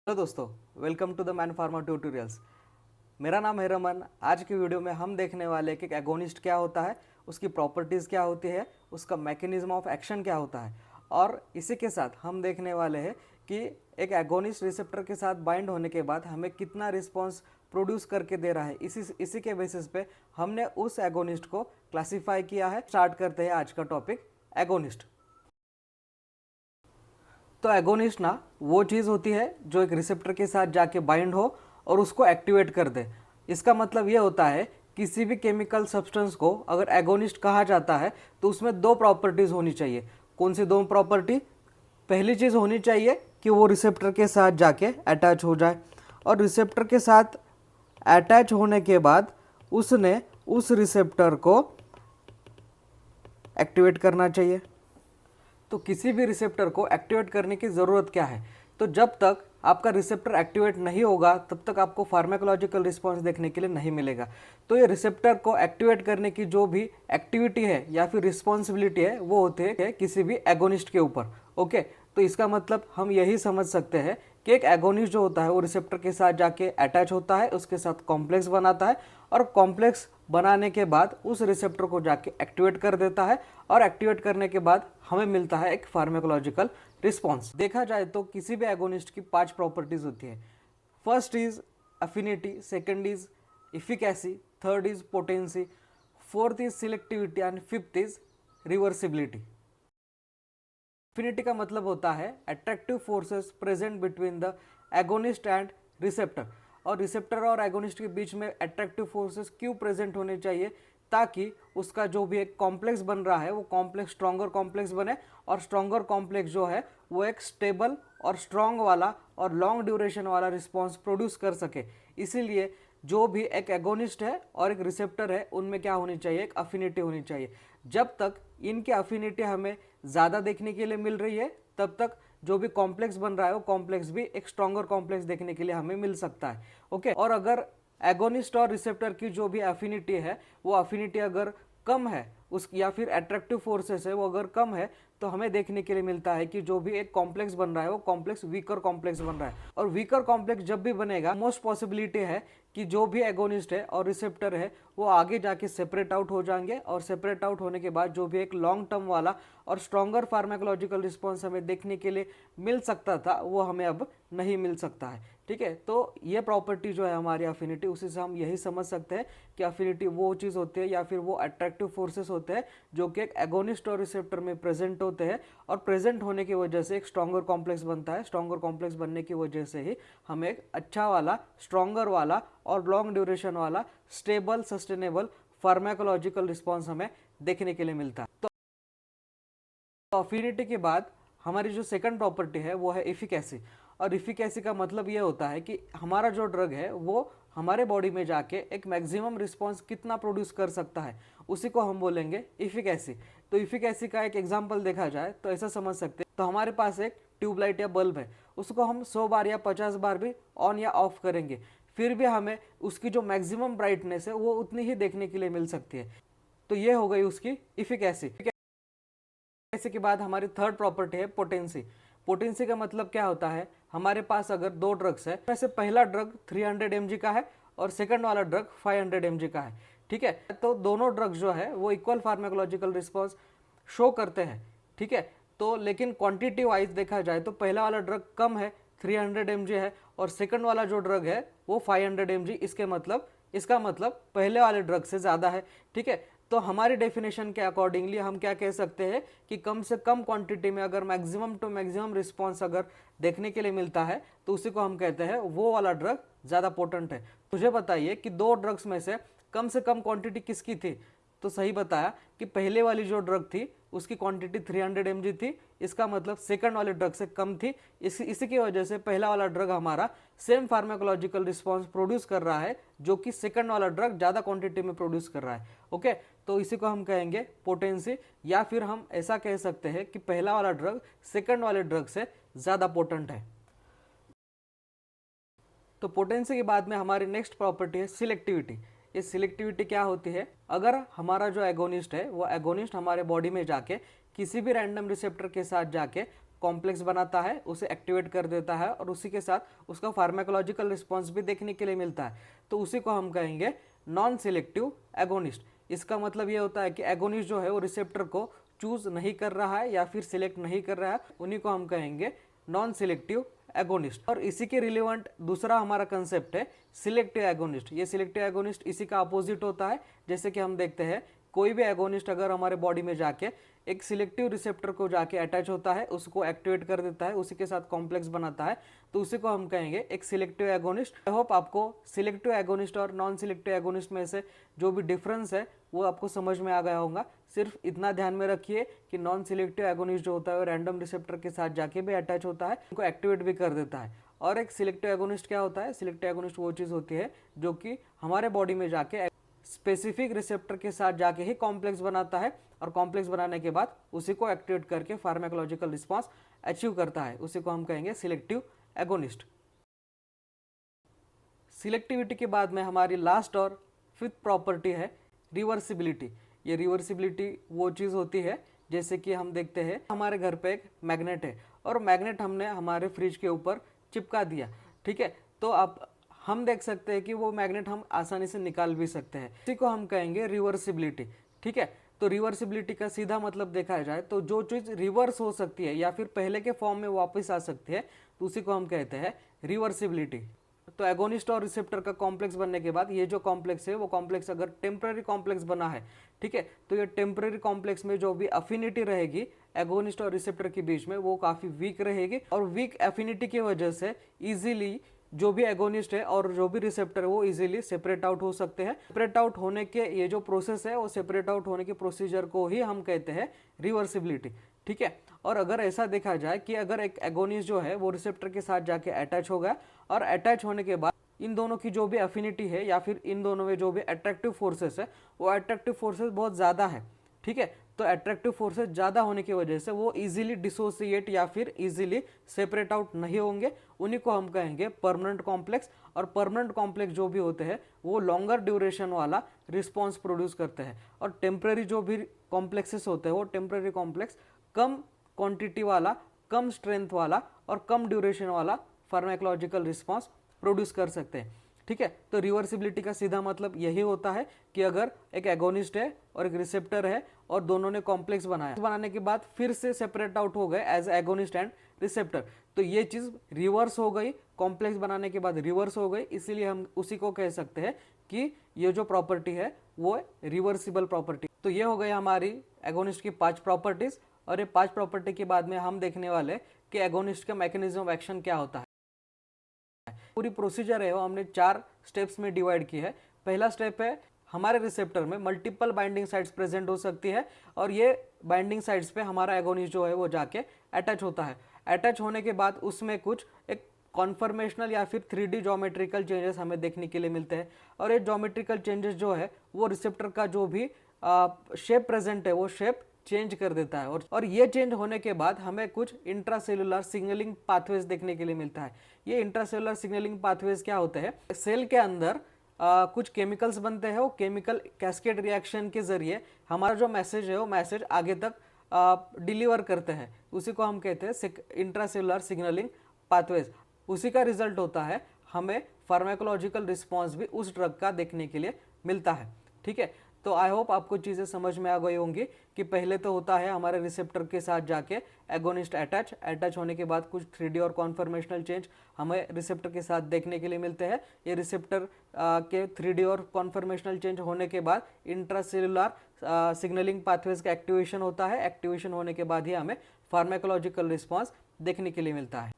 Hello दोस्तों, welcome to the man pharma tutorials. मेरा नाम है रमन। आज की वीडियो में हम देखने वाले हैं कि एक एगोनिस्ट क्या होता है, उसकी प्रॉपर्टीज़ क्या होती है, उसका मैकेनिज्म ऑफ एक्शन क्या होता है, और इसी के साथ हम देखने वाले हैं कि एक एगोनिस्ट रिसेप्टर के साथ बाइंड होने के बाद हमें कितना रिस्पॉन्स प्रोड्यूस करके दे रहा है। इसी के बेसिस पे हमने उस एगोनिस्ट को क्लासीफाई किया है। स्टार्ट करते हैं आज का टॉपिक, एगोनिस्ट। तो एगोनिस्ट ना वो चीज़ होती है जो एक रिसेप्टर के साथ जाके बाइंड हो और उसको एक्टिवेट कर दे। इसका मतलब ये होता है किसी भी केमिकल सब्सटेंस को अगर एगोनिस्ट कहा जाता है तो उसमें दो प्रॉपर्टीज़ होनी चाहिए। कौन सी दो प्रॉपर्टी? पहली चीज़ होनी चाहिए कि वो रिसेप्टर के साथ जाके अटैच हो जाए, और रिसेप्टर के साथ अटैच होने के बाद उसने उस रिसेप्टर को एक्टिवेट करना चाहिए। तो किसी भी रिसेप्टर को एक्टिवेट करने की ज़रूरत क्या है? तो जब तक आपका रिसेप्टर एक्टिवेट नहीं होगा तब तक आपको फार्माकोलॉजिकल रिस्पांस देखने के लिए नहीं मिलेगा। तो ये रिसेप्टर को एक्टिवेट करने की जो भी एक्टिविटी है या फिर रिस्पॉन्सिबिलिटी है वो होती है किसी भी एगोनिस्ट के ऊपर। ओके, तो इसका मतलब हम यही समझ सकते हैं कि एक एगोनिस्ट जो होता है वो रिसेप्टर के साथ जाके अटैच होता है, उसके साथ कॉम्प्लेक्स बनाता है, और कॉम्प्लेक्स बनाने के बाद उस रिसेप्टर को जाके एक्टिवेट कर देता है, और एक्टिवेट करने के बाद हमें मिलता है एक फार्माकोलॉजिकल रिस्पॉन्स। देखा जाए तो किसी भी एगोनिस्ट की 5 प्रॉपर्टीज होती है। First is affinity, second is efficacy, third is potency, fourth is selectivity and fifth is reversibility. Affinity का मतलब होता है attractive forces present between the agonist and receptor. और रिसेप्टर और एगोनिस्ट के बीच में अट्रैक्टिव फोर्सेस क्यों प्रेजेंट होने चाहिए? ताकि उसका जो भी एक कॉम्प्लेक्स बन रहा है वो कॉम्प्लेक्स स्ट्रॉन्गर कॉम्प्लेक्स बने, और स्ट्रॉन्गर कॉम्प्लेक्स जो है वो एक स्टेबल और स्ट्रॉन्ग वाला और लॉन्ग ड्यूरेशन वाला रिस्पॉन्स प्रोड्यूस कर सके। इसीलिए जो भी एक एगोनिस्ट है और एक रिसेप्टर है उनमें क्या होनी चाहिए? एक अफिनिटी होनी चाहिए। जब तक इनकी अफिनिटी हमें ज़्यादा देखने के लिए मिल रही है तब तक जो भी कॉम्प्लेक्स बन रहा है वो कॉम्प्लेक्स भी एक स्ट्रॉन्गर कॉम्प्लेक्स देखने के लिए हमें मिल सकता है। ओके, और अगर एगोनिस्ट और रिसेप्टर की जो भी अफिनिटी है वो अफिनिटी अगर कम है उस, या फिर अट्रैक्टिव फोर्सेस है वो अगर कम है, तो हमें देखने के लिए मिलता है कि जो भी एक कॉम्प्लेक्स बन रहा है वो कॉम्प्लेक्स वीकर कॉम्प्लेक्स बन रहा है। और वीकर कॉम्प्लेक्स जब भी बनेगा मोस्ट पॉसिबिलिटी है कि जो भी एगोनिस्ट है और रिसेप्टर है वो आगे जाके सेपरेट आउट हो जाएंगे, और सेपरेट आउट होने के बाद जो भी एक लॉन्ग टर्म वाला और स्ट्रॉन्गर फार्माकोलॉजिकल रिस्पॉन्स हमें देखने के लिए मिल सकता था वो हमें अब नहीं मिल सकता है। ठीक है, तो ये प्रॉपर्टी जो है हमारी अफिनिटी, उसी से हम यही समझ सकते हैं कि अफिनिटी वो चीज़ होती है या फिर वो अट्रैक्टिव फोर्सेस होते हैं जो कि एक एगोनिस्ट और रिसेप्टर में प्रेजेंट होते हैं, और प्रेजेंट होने की वजह से एक स्ट्रॉन्गर कॉम्प्लेक्स बनता है। स्ट्रॉन्गर कॉम्प्लेक्स बनने की वजह से ही हमें एक अच्छा वाला, स्ट्रॉन्गर वाला और लॉन्ग ड्यूरेशन वाला स्टेबल सस्टेनेबल फार्माकोलॉजिकल रिस्पॉन्स हमें देखने के लिए मिलता है। तो अफिनिटी के बाद हमारी जो सेकंड प्रॉपर्टी है वो है इफिकेसी। और इफिकेसी का मतलब ये होता है कि हमारा जो ड्रग है वो हमारे बॉडी में जाके एक मैक्सिमम रिस्पॉन्स कितना प्रोड्यूस कर सकता है, उसी को हम बोलेंगे इफिकेसी। तो इफिकेसी का एक एग्जांपल देखा जाए तो ऐसा समझ सकते हैं, तो हमारे पास एक ट्यूबलाइट या बल्ब है, उसको हम 100 बार या 50 बार भी ऑन या ऑफ करेंगे, फिर भी हमें उसकी जो मैक्सिमम ब्राइटनेस है वो उतनी ही देखने के लिए मिल सकती है। तो ये हो गई उसकी इफिकेसी। इसी के बाद हमारी थर्ड प्रॉपर्टी है पोटेंसी। पोटेंसी का मतलब क्या होता है? हमारे पास अगर दो ड्रग्स है, वैसे पहला ड्रग 300 mg का है और सेकंड वाला ड्रग 500 mg का है। ठीक है, तो दोनों ड्रग जो है वो इक्वल फार्माकोलॉजिकल रिस्पॉन्स शो करते हैं। ठीक है, तो लेकिन क्वांटिटी वाइज देखा जाए तो पहला वाला ड्रग कम है, 300 mg है, और सेकंड वाला जो ड्रग है वो 500 mg। इसका मतलब पहले वाले ड्रग से ज़्यादा है। ठीक है, तो हमारी डेफिनेशन के अकॉर्डिंगली हम क्या कह सकते हैं कि कम से कम क्वांटिटी में अगर मैक्सिमम टू मैक्सिमम रिस्पॉन्स अगर देखने के लिए मिलता है तो उसी को हम कहते हैं वो वाला ड्रग ज़्यादा पोटेंट है। मुझे बताइए कि दो ड्रग्स में से कम क्वांटिटी किसकी थी? तो सही बताया कि पहले वाली जो ड्रग थी उसकी क्वांटिटी 300 mg थी। इसका मतलब सेकंड वाले ड्रग से कम थी। इसी की वजह से पहला वाला ड्रग हमारा सेम फार्माकोलॉजिकल रिस्पॉन्स प्रोड्यूस कर रहा है जो कि सेकंड वाला ड्रग ज़्यादा क्वांटिटी में प्रोड्यूस कर रहा है। ओके, तो इसी को हम कहेंगे पोटेंसी, या फिर हम ऐसा कह सकते हैं कि पहला वाला ड्रग सेकंड वाले ड्रग से ज़्यादा पोटेंट है। तो पोटेंसी के बाद में हमारी नेक्स्ट प्रॉपर्टी है सिलेक्टिविटी। ये सिलेक्टिविटी क्या होती है? अगर हमारा जो एगोनिस्ट है वो एगोनिस्ट हमारे बॉडी में जाके किसी भी रैंडम रिसेप्टर के साथ जाके कॉम्प्लेक्स बनाता है, उसे एक्टिवेट कर देता है और उसी के साथ उसका फार्माकोलॉजिकल रिस्पॉन्स भी देखने के लिए मिलता है। तो उसी को हम कहेंगे नॉन सिलेक्टिव एगोनिस्ट। इसका मतलब ये होता है कि एगोनिस्ट जो है वो रिसेप्टर को चूज नहीं कर रहा है या फिर सिलेक्ट नहीं कर रहा है, उन्हीं को हम कहेंगे नॉन सिलेक्टिव एगोनिस्ट। और इसी के रिलेवेंट दूसरा हमारा कंसेप्ट है सिलेक्टिव एगोनिस्ट। ये सिलेक्टिव एगोनिस्ट इसी का अपोजिट होता है। जैसे कि हम देखते हैं कोई भी एगोनिस्ट अगर हमारे बॉडी में जाके एक सिलेक्टिव रिसेप्टर को जाके अटैच होता है, उसको एक्टिवेट कर देता है, उसी के साथ कॉम्प्लेक्स बनाता है, तो उसी को हम कहेंगे एक सिलेक्टिव एगोनिस्ट। आई होप आपको सिलेक्टिव एगोनिस्ट और नॉन सिलेक्टिव एगोनिस्ट में से जो भी डिफरेंस है वो आपको समझ में आ गया होगा। सिर्फ इतना ध्यान में रखिए कि नॉन सिलेक्टिव एगोनिस्ट जो होता है वो रैंडम रिसेप्टर के साथ जाके भी अटैच होता है, उनको एक्टिवेट भी कर देता है। और एक सिलेक्टिव एगोनिस्ट क्या होता है? सिलेक्टिव एगोनिस्ट वो चीज़ होती है जो कि हमारे बॉडी में जाके स्पेसिफिक रिसेप्टर के साथ जाके ही कॉम्प्लेक्स बनाता है और कॉम्प्लेक्स बनाने के बाद उसी को एक्टिवेट करके फार्माकोलॉजिकल रिस्पांस अचीव करता है, उसी को हम कहेंगे सिलेक्टिव एगोनिस्ट। सिलेक्टिविटी के बाद में हमारी लास्ट और फिफ्थ प्रॉपर्टी है रिवर्सिबिलिटी। ये रिवर्सिबिलिटी वो चीज़ होती है जैसे कि हम देखते हैं हमारे घर पे एक मैग्नेट है और मैग्नेट हमने हमारे फ्रिज के ऊपर चिपका दिया, ठीक है, तो अब हम देख सकते हैं कि वो मैग्नेट हम आसानी से निकाल भी सकते हैं, इसी को हम कहेंगे रिवर्सिबिलिटी, ठीक है। तो रिवर्सिबिलिटी का सीधा मतलब देखा जाए तो जो चीज़ रिवर्स हो सकती है या फिर पहले के फॉर्म में वापस आ सकती है तो उसी को हम कहते हैं रिवर्सिबिलिटी। तो एगोनिस्ट और रिसेप्टर का कॉम्प्लेक्स बनने के बाद ये जो कॉम्प्लेक्स है वो कॉम्प्लेक्स अगर टेम्पररी कॉम्प्लेक्स बना है, ठीक है, तो ये टेम्पररी कॉम्प्लेक्स में जो भी अफिनिटी रहेगी एगोनिस्ट और रिसेप्टर के बीच में वो काफ़ी वीक रहेगी और वीक एफिनिटी की वजह से इजीली जो भी एगोनिस्ट है और जो भी रिसेप्टर है वो इजीली सेपरेट आउट हो सकते हैं। सेपरेट आउट होने के ये जो प्रोसेस है वो सेपरेट आउट होने के प्रोसीजर को ही हम कहते हैं रिवर्सिबिलिटी, ठीक है। और अगर ऐसा देखा जाए कि अगर एक एगोनिस्ट जो है वो रिसेप्टर के साथ जाके अटैच हो गया और अटैच होने के बाद इन दोनों की जो भी अफिनिटी है या फिर इन दोनों में जो भी अट्रैक्टिव फोर्सेस है वो अट्रैक्टिव फोर्सेस बहुत ज़्यादा है, ठीक है, तो अट्रैक्टिव फोर्सेस ज़्यादा होने की वजह से वो इजीली डिसोसिएट या फिर इजीली सेपरेट आउट नहीं होंगे, उन्हीं को हम कहेंगे परमानेंट कॉम्प्लेक्स। और परमानेंट कॉम्प्लेक्स जो भी होते हैं वो लॉन्गर ड्यूरेशन वाला रिस्पॉन्स प्रोड्यूस करते हैं और टेम्पररी जो भी कॉम्प्लेक्सेस होते हैं वो टेम्पररी कॉम्प्लेक्स कम क्वांटिटी वाला, कम स्ट्रेंथ वाला और कम ड्यूरेशन वाला फार्माकोलॉजिकल रिस्पॉन्स प्रोड्यूस कर सकते हैं, ठीक है। तो रिवर्सिबिलिटी का सीधा मतलब यही होता है कि अगर एक एगोनिस्ट है और एक रिसेप्टर है और दोनों ने कॉम्प्लेक्स बनाया, बनाने के बाद फिर से सेपरेट आउट हो गए एज एगोनिस्ट एंड रिसेप्टर, तो ये चीज़ रिवर्स हो गई, कॉम्प्लेक्स बनाने के बाद रिवर्स हो गई, इसीलिए हम उसी को कह सकते हैं कि ये जो प्रॉपर्टी है वो रिवर्सिबल प्रॉपर्टी। तो ये हो गई हमारी एगोनिस्ट की 5 प्रॉपर्टीज और ये 5 प्रॉपर्टी के बाद में हम देखने वाले कि एगोनिस्ट का मैकेनिज्म ऑफ एक्शन क्या होता है। पूरी प्रोसीजर है वो हमने 4 स्टेप्स में डिवाइड की है। पहला स्टेप है हमारे रिसेप्टर में मल्टीपल बाइंडिंग साइट्स प्रेजेंट हो सकती है और ये बाइंडिंग साइट्स पे हमारा एगोनिस्ट जो है वो जाके अटैच होता है। अटैच होने के बाद उसमें कुछ एक कॉन्फर्मेशनल या फिर 3D ज्योमेट्रिकल चेंजेस हमें देखने के लिए मिलते हैं और ये ज्योमेट्रिकल चेंजेस जो है वो रिसेप्टर का जो भी शेप प्रेजेंट है वो शेप चेंज कर देता है और ये चेंज होने के बाद हमें कुछ इंट्रासेलुलर सिग्नलिंग पाथवेज देखने के लिए मिलता है। ये इंट्रासेलुलर सिग्नलिंग पाथवेज क्या होते हैं? सेल के अंदर कुछ केमिकल्स बनते हैं, वो केमिकल कैस्केड रिएक्शन के जरिए हमारा जो मैसेज है वो मैसेज आगे तक डिलीवर करते हैं, उसी को हम कहते हैं इंट्रासेलुलर सिग्नलिंग पाथवेज। उसी का रिजल्ट होता है हमें फार्माकोलॉजिकल रिस्पॉन्स भी उस ड्रग का देखने के लिए मिलता है, ठीक है। तो आई होप आपको चीज़ें समझ में आ गई होंगी कि पहले तो होता है हमारे रिसेप्टर के साथ जाके एगोनिस्ट अटैच होने के बाद कुछ 3D और कॉन्फर्मेशनल चेंज हमें रिसेप्टर के साथ देखने के लिए मिलते हैं। ये रिसेप्टर के 3D और कॉन्फर्मेशनल चेंज होने के बाद इंट्रासेलुलर सिग्नलिंग पाथवेज का एक्टिवेशन होता है। एक्टिवेशन होने के बाद ही हमें फार्माकोलॉजिकल रिस्पॉन्स देखने के लिए मिलता है।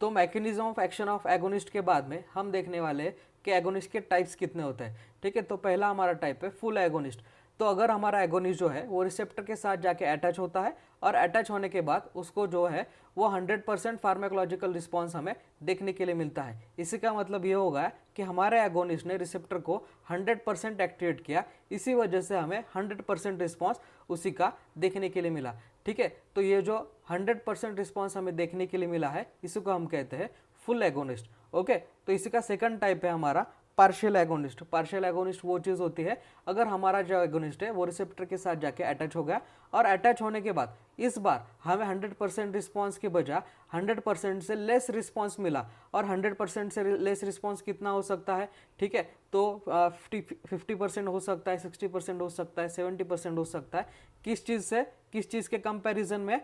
तो mechanism of action of agonist के बाद में हम देखने वाले हैं कि एगोनिस्ट के टाइप्स कितने होते हैं, ठीक है। तो पहला हमारा टाइप है फुल एगोनिस्ट। तो अगर हमारा एगोनिस्ट जो है वो रिसेप्टर के साथ जाके अटैच होता है और अटैच होने के बाद उसको जो है वो 100% फार्माकोलॉजिकल रिस्पॉन्स हमें देखने के लिए मिलता है। इसी का मतलब ये होगा कि हमारे एगोनिस्ट ने रिसेप्टर को 100% एक्टिवेट किया, इसी वजह से हमें 100% रिस्पॉन्स उसी का देखने के लिए मिला, ठीक है। तो ये जो 100% रिस्पॉन्स हमें देखने के लिए मिला है इसी को हम कहते हैं फुल एगोनिस्ट, ओके। तो इसी का सेकंड टाइप है हमारा पार्शियल एगोनिस्ट वो चीज़ होती है अगर हमारा जो एगोनिस्ट है वो रिसेप्टर के साथ जाके अटैच हो गया, और अटैच होने के बाद इस बार हमें 100% रिस्पॉन्स के बजाय 100% से लेस रिस्पॉन्स मिला। और 100% से लेस रिस्पॉन्स कितना हो सकता है, ठीक है, तो 50% हो सकता है, 60% हो सकता है, 70% हो सकता है। किस चीज़ से, किस चीज़ के कंपैरिजन में,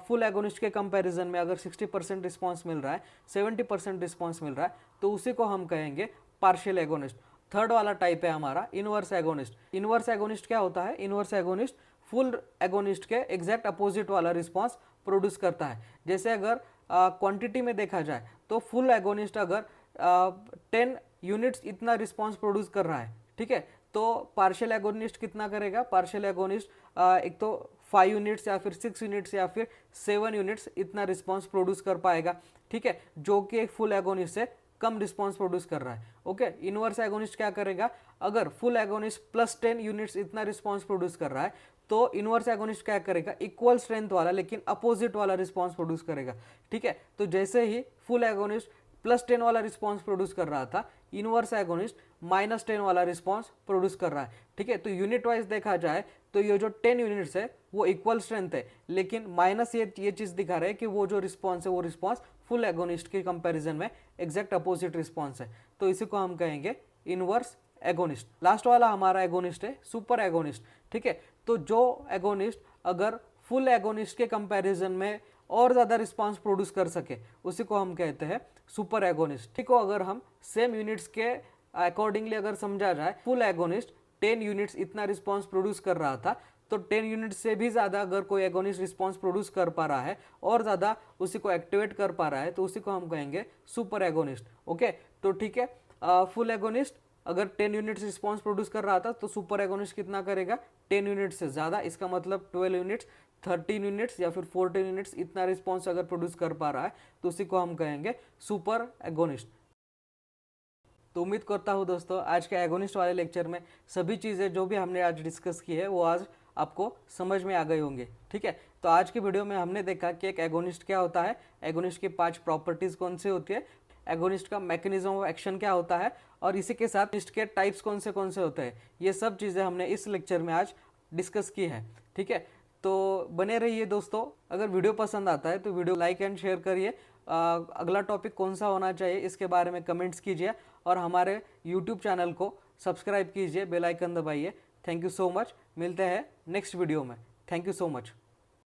फुल एगोनिस्ट के कंपैरिजन में अगर 60% रिस्पॉन्स मिल रहा है, 70% रिस्पॉन्स मिल रहा है, तो उसी को हम कहेंगे पार्शियल एगोनिस्ट। थर्ड वाला टाइप है हमारा इनवर्स एगोनिस्ट। इनवर्स एगोनिस्ट क्या होता है? इनवर्स एगोनिस्ट फुल एगोनिस्ट के एग्जैक्ट अपोजिट वाला रिस्पॉन्स प्रोड्यूस करता है। जैसे अगर क्वांटिटी में देखा जाए तो फुल एगोनिस्ट अगर 10 यूनिट्स इतना रिस्पॉन्स प्रोड्यूस कर रहा है, ठीक है, तो पार्शियल एगोनिस्ट कितना करेगा? पार्शियल एगोनिस्ट एक तो 5 यूनिट्स या फिर 6 यूनिट्स या फिर 7 यूनिट्स इतना रिस्पॉन्स प्रोड्यूस कर पाएगा, ठीक है, जो कि एक फुल एगोनिस्ट से कम रिस्पॉन्स प्रोड्यूस कर रहा है। ओके, इनवर्स एगोनिस्ट क्या करेगा? अगर फुल एगोनिस्ट प्लस 10 यूनिट्स इतना रिस्पॉन्स प्रोड्यूस कर रहा है, तो इनवर्स एगोनिस्ट क्या करेगा? इक्वल स्ट्रेंथ वाला लेकिन अपोजिट वाला रिस्पॉन्स प्रोड्यूस करेगा, ठीक है। तो जैसे ही फुल एगोनिस्ट +10 वाला रिस्पॉन्स प्रोड्यूस कर रहा था, इनवर्स एगोनिस्ट -10 वाला रिस्पॉन्स प्रोड्यूस कर रहा है, ठीक है। तो यूनिट वाइज देखा जाए तो ये जो 10 यूनिट्स है वो इक्वल स्ट्रेंथ है, लेकिन माइनस ये चीज़ दिखा रहा है कि वो जो रिस्पॉन्स है वो रिस्पॉन्स फुल एगोनिस्ट के कंपैरिजन में एग्जैक्ट अपोजिट रिस्पॉन्स है। तो इसी को हम कहेंगे इनवर्स एगोनिस्ट। लास्ट वाला हमारा एगोनिस्ट है सुपर एगोनिस्ट, ठीक है। तो जो एगोनिस्ट अगर फुल एगोनिस्ट के कंपैरिजन में और ज़्यादा रिस्पॉन्स प्रोड्यूस कर सके, उसी को हम कहते हैं सुपर एगोनिस्ट। ठीक हो, अगर हम सेम यूनिट्स के अकॉर्डिंगली अगर समझा जाए, फुल एगोनिस्ट 10 यूनिट्स इतना रिस्पॉन्स प्रोड्यूस कर रहा था, तो 10 यूनिट से भी ज़्यादा अगर कोई एगोनिस्ट रिस्पॉन्स प्रोड्यूस कर पा रहा है और ज़्यादा उसी को एक्टिवेट कर पा रहा है, तो उसी को हम कहेंगे सुपर एगोनिस्ट। ओके, तो ठीक है, फुल एगोनिस्ट अगर 10 यूनिट्स रिस्पॉन्स प्रोड्यूस कर रहा था, तो सुपर एगोनिस्ट कितना करेगा? 10 यूनिट्स से ज़्यादा, इसका मतलब 12 यूनिट्स, 13 यूनिट्स या फिर 14 यूनिट्स इतना रिस्पॉन्स अगर प्रोड्यूस कर पा रहा है, तो उसी को हम कहेंगे सुपर एगोनिस्ट। तो उम्मीद करता हूँ दोस्तों आज के एगोनिस्ट वाले लेक्चर में सभी चीज़ें जो भी हमने आज डिस्कस की है वो आज आपको समझ में आ गई होंगे, ठीक है। तो आज की वीडियो में हमने देखा कि एक एगोनिस्ट क्या होता है, एगोनिस्ट की 5 प्रॉपर्टीज़ कौन सी होती है, एगोनिस्ट का मैकेनिज्म ऑफ एक्शन क्या होता है, और इसी के साथ एगोनिस्ट के टाइप्स कौन से होते हैं, ये सब चीज़ें हमने इस लेक्चर में आज डिस्कस की है, ठीक है। तो बने रहिए दोस्तों। अगर वीडियो पसंद आता है तो वीडियो लाइक एंड शेयर करिए। अगला टॉपिक कौन सा होना चाहिए इसके बारे में कमेंट्स कीजिए, और हमारे यूट्यूब चैनल को सब्सक्राइब कीजिए, बेल आइकन दबाइए। थैंक यू सो मच, मिलते हैं नेक्स्ट वीडियो में। Thank you so much.